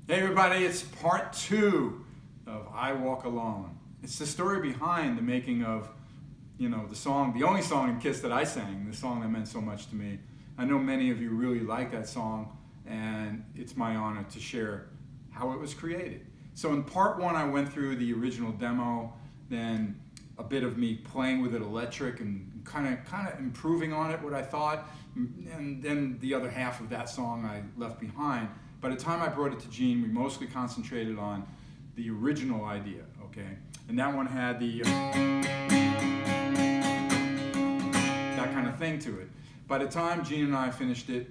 Hey everybody, it's part 2 of I Walk Alone. It's the story behind the making of, the song, the only song in Kiss that I sang, the song that meant so much to me. I know many of you really like that song, and it's my honor to share how it was created. So in part 1, I went through the original demo, then a bit of me playing with it electric and kind of improving on it, what I thought, and then the other half of that song I left behind. By the time I brought it to Gene, we mostly concentrated on the original idea, okay? And that one had the that kind of thing to it. By the time Gene and I finished it,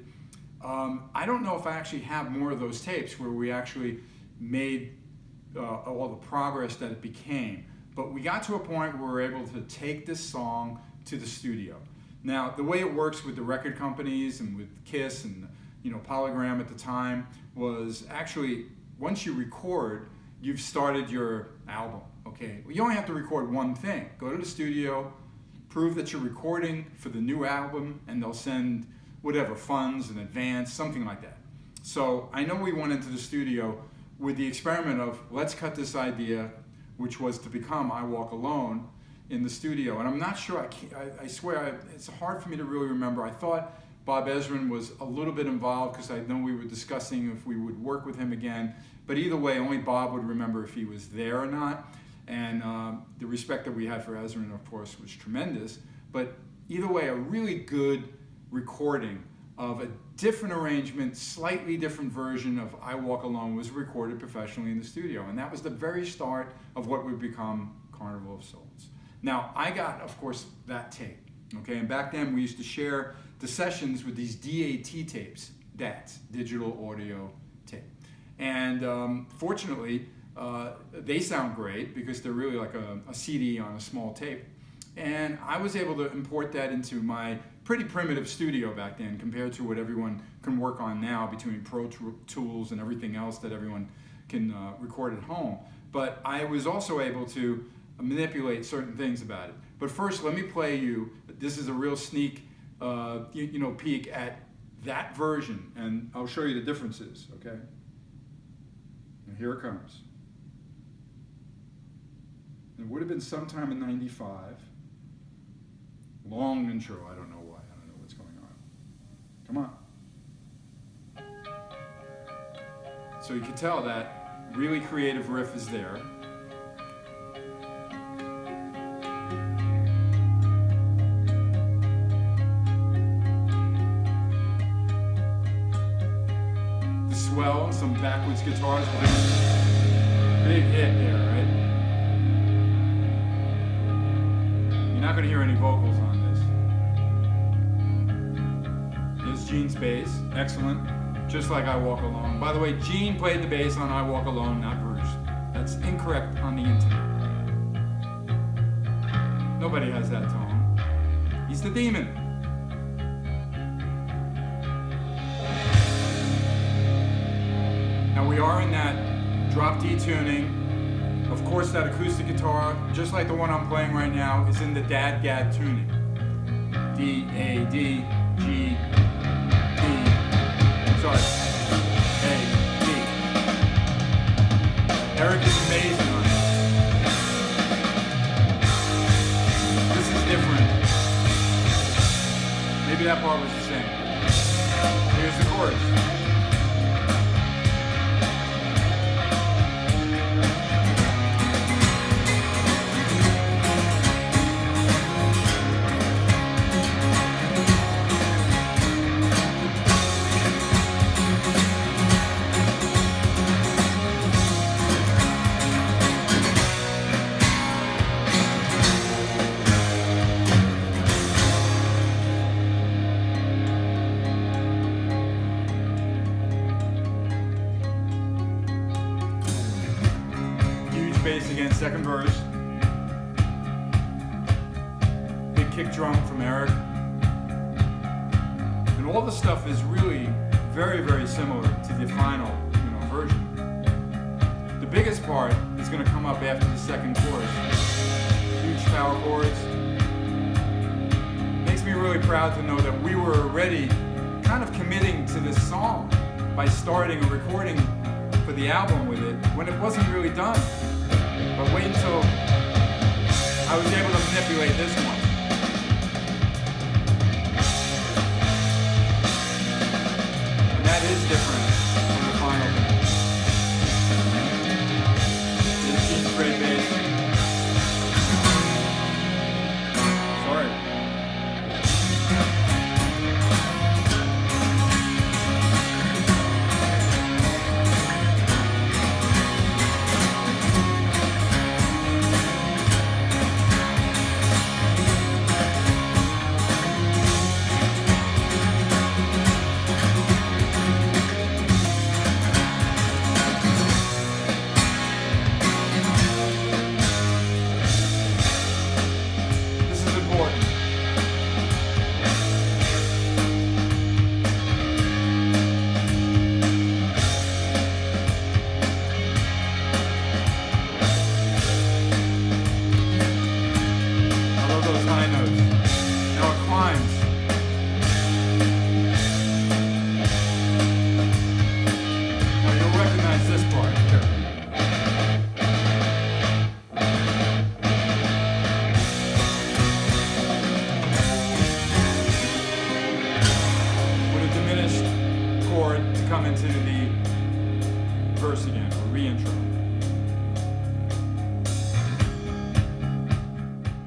I don't know if I actually have more of those tapes where we actually made all the progress that it became. But we got to a point where we were able to take this song to the studio. Now, the way it works with the record companies and with Kiss and Polygram at the time was actually, once you record, you've started your album, okay? Well, you only have to record one thing. Go to the studio, prove that you're recording for the new album, and they'll send whatever, funds in advance, something like that. So I know we went into the studio with the experiment of, let's cut this idea, which was to become I Walk Alone, in the studio. And I'm not sure, I swear, it's hard for me to really remember. I thought Bob Ezrin was a little bit involved because I know we were discussing if we would work with him again. But either way, only Bob would remember if he was there or not. And the respect that we had for Ezrin, of course, was tremendous. But either way, a really good recording of a different arrangement, slightly different version of I Walk Alone was recorded professionally in the studio. And that was the very start of what would become Carnival of Souls. Now, I got, of course, that tape. Okay, and back then we used to share the sessions with these DAT tapes, DATs, digital audio tape. And fortunately, they sound great because they're really like a CD on a small tape. And I was able to import that into my pretty primitive studio back then compared to what everyone can work on now between Pro Tools and everything else that everyone can record at home. But I was also able to manipulate certain things about it. But first, let me play you. This is a real sneak, peek at that version, and I'll show you the differences. Okay. And here it comes. It would have been sometime in '95. Long intro. I don't know why. I don't know what's going on. Come on. So you can tell that really creative riff is there. Swell and some backwards guitars. Big hit there, right? You're not going to hear any vocals on this. Here's Gene's bass, excellent, just like I Walk Alone. By the way, Gene played the bass on I Walk Alone, not Bruce. That's incorrect on the internet. Nobody has that tone. He's the demon. Now we are in that drop D tuning. Of course, that acoustic guitar, just like the one I'm playing right now, is in the dad-gad tuning. D, A, D, G, D, sorry, A, D. Eric is amazing on this. This is different. Maybe that part was the same. Here's the chorus. Bass again, second verse. Big kick drum from Eric. And all the stuff is really very, very similar to the final, version. The biggest part is going to come up after the second chorus. Huge power chords. Makes me really proud to know that we were already kind of committing to this song by starting a recording for for the album with it when it wasn't really done. But wait until I was able to manipulate this one. And that is different from the final. This is great bass. Sorry.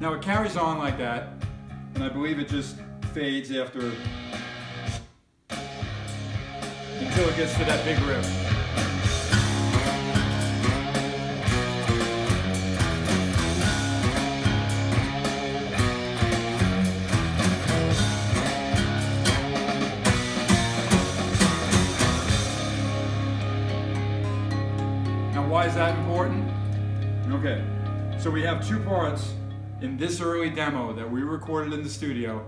Now it carries on like that, and I believe it just fades after until it gets to that big riff. Now why is that important? Okay, so we have two parts in this early demo that we recorded in the studio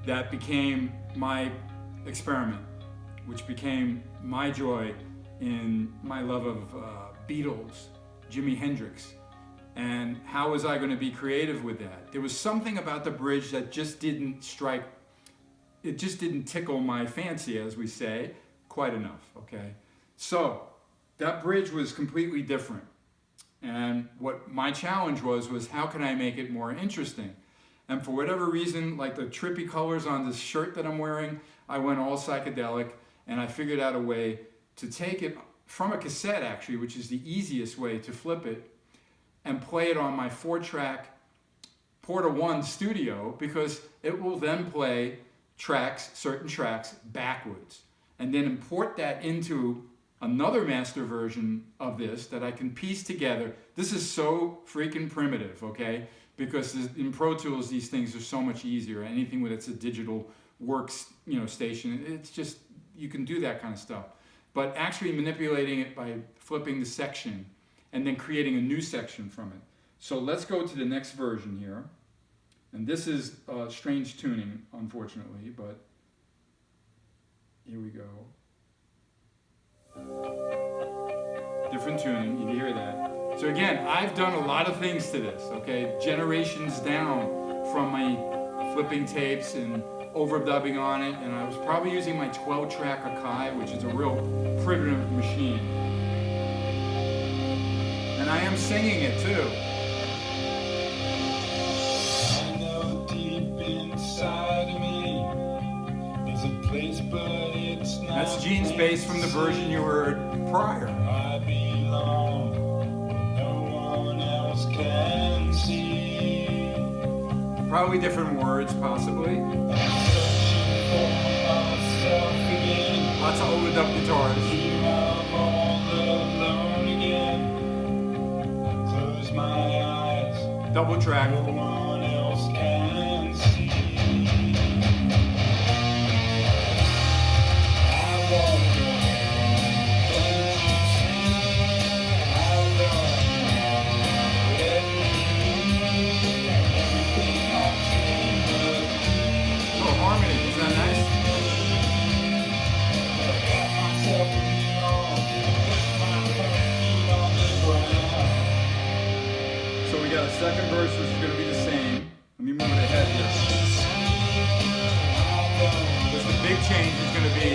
that became my experiment, which became my joy in my love of Beatles, Jimi Hendrix, and how was I going to be creative with that? There was something about the bridge that just didn't strike, it just didn't tickle my fancy, as we say, quite enough, okay? So that bridge was completely different. And what my challenge was how can I make it more interesting? And for whatever reason, like the trippy colors on this shirt that I'm wearing, I went all psychedelic, and I figured out a way to take it from a cassette, actually, which is the easiest way to flip it, and play it on my 4-track Porta 1 studio, because it will then play tracks, certain tracks, backwards, and then import that into another master version of this that I can piece together. This is so freaking primitive, okay? Because in Pro Tools, these things are so much easier. Anything with it's a digital works, station, it's just, you can do that kind of stuff. But actually manipulating it by flipping the section and then creating a new section from it. So let's go to the next version here. And this is strange tuning, unfortunately, but here we go. Different tuning, you can hear that. So again, I've done a lot of things to this, okay? Generations down from my flipping tapes and overdubbing on it, and I was probably using my 12-track Akai, which is a real primitive machine. And I am singing it too. I know deep inside of me there's a place, but it's not. That's Gene's bass from the version you heard prior. I belong, no one else can see. Probably different words, possibly. I'm searching for myself again. Lots of overdub guitars. Here I'm all alone again. I close my eyes. Double track. No one else can see. I walk. Second verse is going to be the same. Let me move it ahead here. Because the big change is going to be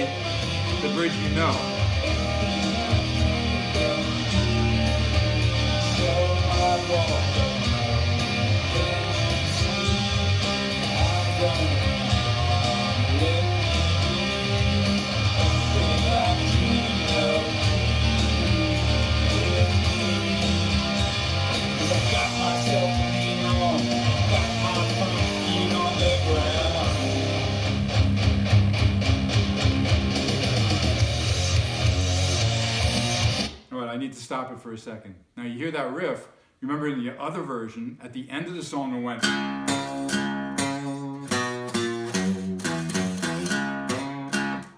the bridge you know. need to stop it for a second. Now you hear that riff. Remember in the other version, at the end of the song it went.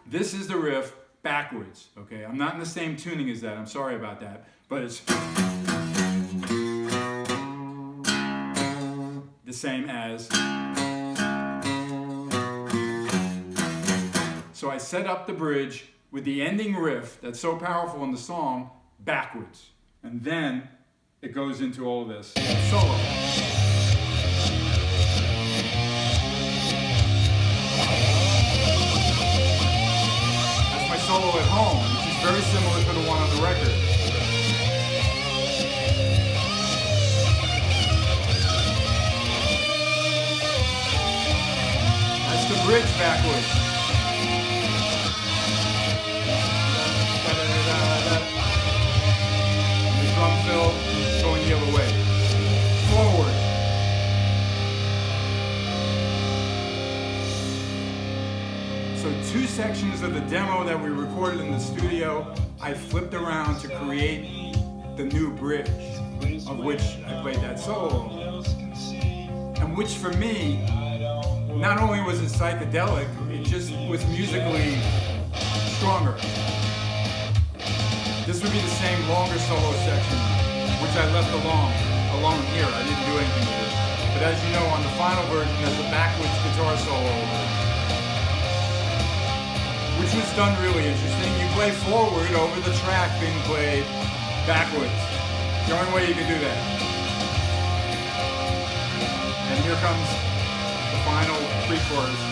This is the riff backwards, okay? I'm not in the same tuning as that, I'm sorry about that, but it's the same as. So I set up the bridge with the ending riff that's so powerful in the song backwards. And then it goes into all of this solo. That's my solo at home, which is very similar to the one on the record. That's the bridge backwards. Drum fill going the other way. Forward. So 2 sections of the demo that we recorded in the studio, I flipped around to create the new bridge, of which I played that solo. And which for me, not only was it psychedelic, it just was musically stronger. This would be the same longer solo section, which I left alone here. I didn't do anything with it. But as you know, on the final version, there's a backwards guitar solo, which was done really interesting. You play forward over the track being played backwards. The only way you can do that. And here comes the final pre-chorus.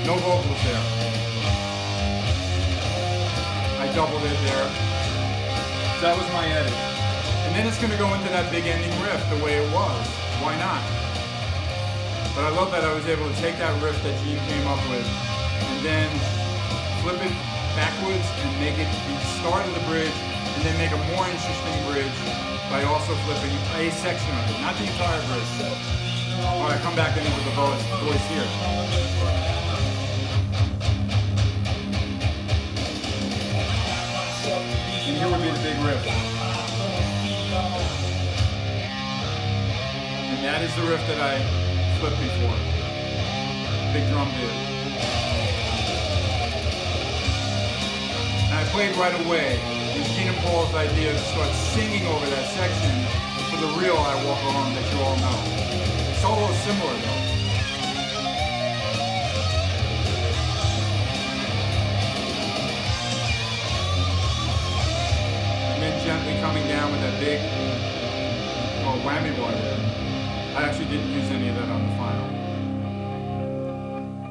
No vocals there. I doubled it there. So that was my edit. And then it's going to go into that big ending riff the way it was. Why not? But I love that I was able to take that riff that Gene came up with and then flip it backwards and make it the start of the bridge and then make a more interesting bridge by also flipping a section of it, not the entire bridge. All right, come back in with the voice here. And here would be the big riff. And that is the riff that I flipped before. Big drum hit. And I played right away. It was Gene and Paul's idea to start singing over that section for the real I Walk Alone that you all know. Solo is similar though. Gently coming down with that big whammy bar there. I actually didn't use any of that on the final.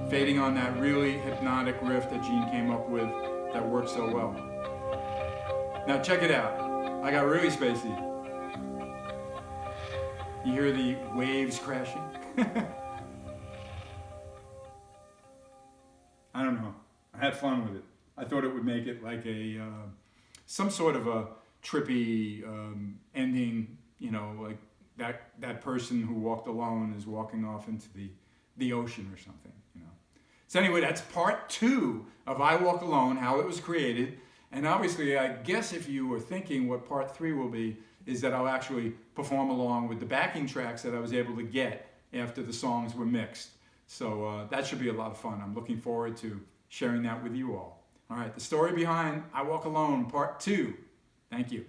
Fading on that really hypnotic riff that Gene came up with that worked so well. Now check it out. I got really spacey. You hear the waves crashing? I don't know. I had fun with it. I thought it would make it like a some sort of a trippy ending, you know, like that person who walked alone is walking off into the ocean or something, you know. So anyway, that's part 2 of I Walk Alone, how it was created. And obviously, I guess if you were thinking what part 3 will be, is that I'll actually perform along with the backing tracks that I was able to get after the songs were mixed. So that should be a lot of fun. I'm looking forward to sharing that with you all. All right, the story behind I Walk Alone, part 2. Thank you.